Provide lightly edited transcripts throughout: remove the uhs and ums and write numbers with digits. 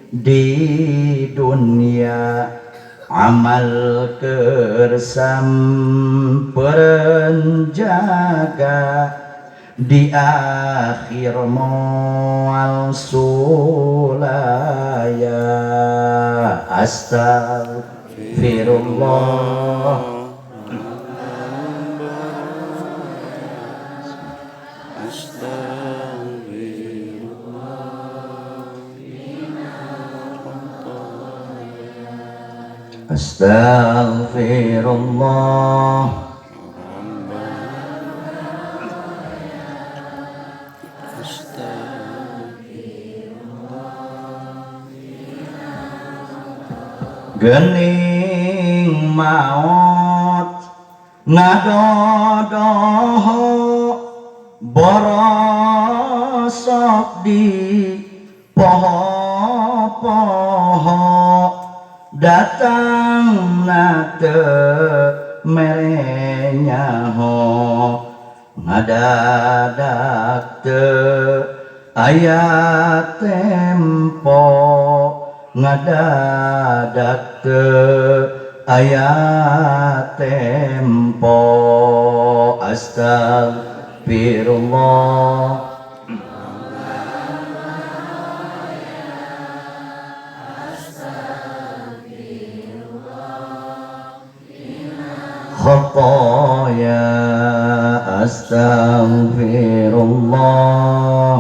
di dunia amal kersam perenjaga di akhir moal sulaya astagfirullah astagfirullah gening maut ngadodoho borosok di poho-poho datang nate merenya ho ngadadak te ayat tempo ngadadak te ayat tempo astagfirullah khotoya astagfirullah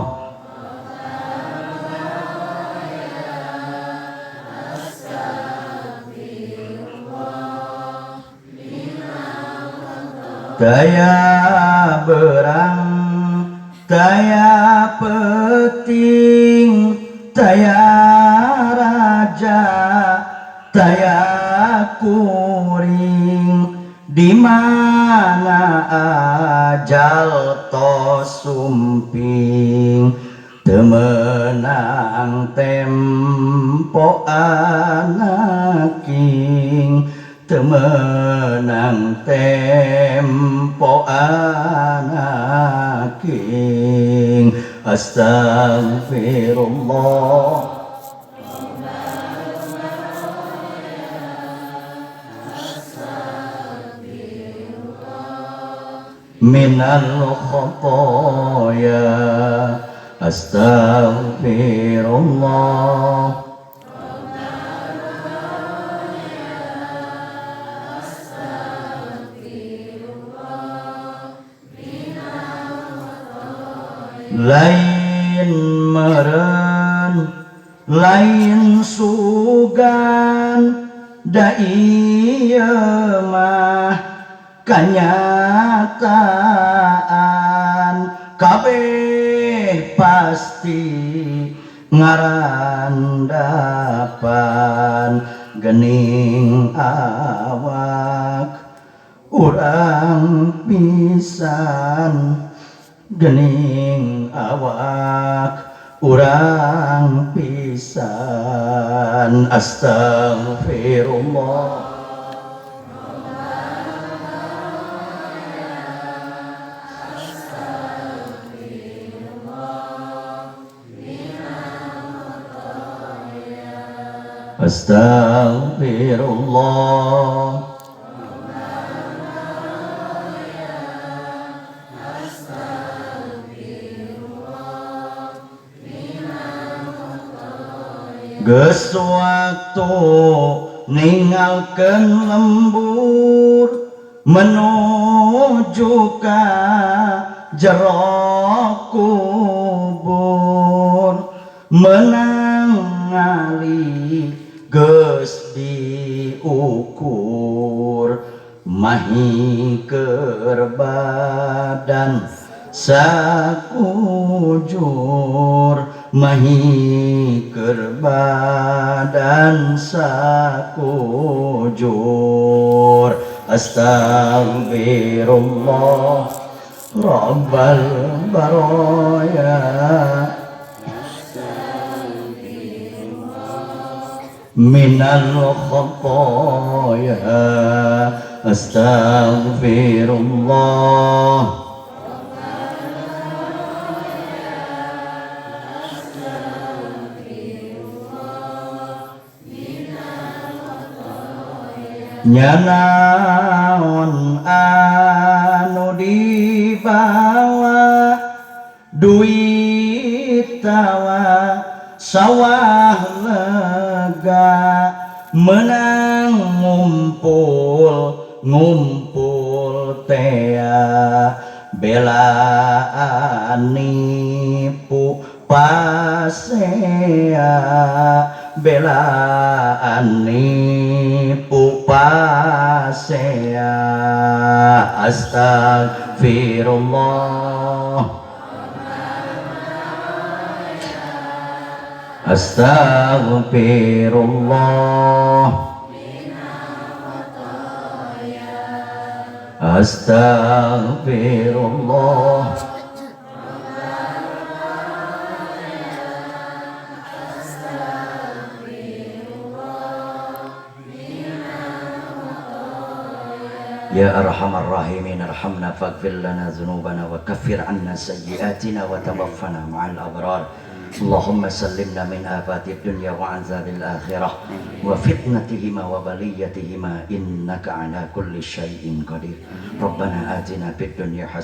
daya berang daya peting daya raja daya kuring di mana ajal to sumping temenang tempo anaking temenang tempo anaking astagfirullah minal khotoya astagfirullah lain meren lain sugan da ieu mah kanyataan kabeh pasti ngarandapan gening awak urang pisan gening awak urang pisan astagfirullah astagfirullah geus waktu ningalkeun lembur menuju ka jero kubur menang ngali geus diukur mahi keur badan sakujur mahi keur badan sakujur astagfirullah rabbal baraya minal khotoya astagfirullah nyanaon anu dibawa duit tawa sawah lega menang ngumpul tea belaan nipu pasea belaan nipu pasea astagfirullah astagfirullah astagfirullah Ya arhamar rahimin arhamna faghfir lana dzunubana wa kaffir 'anna sayyi'atina wa tawaffana ma'al abrar Allahumma sallimna min afatid dunya wa 'adzabil akhirah wa fitnatihima wa baliyatihima innaka 'ala kulli syai'in qadir Rabbana atina fid dunya hasanah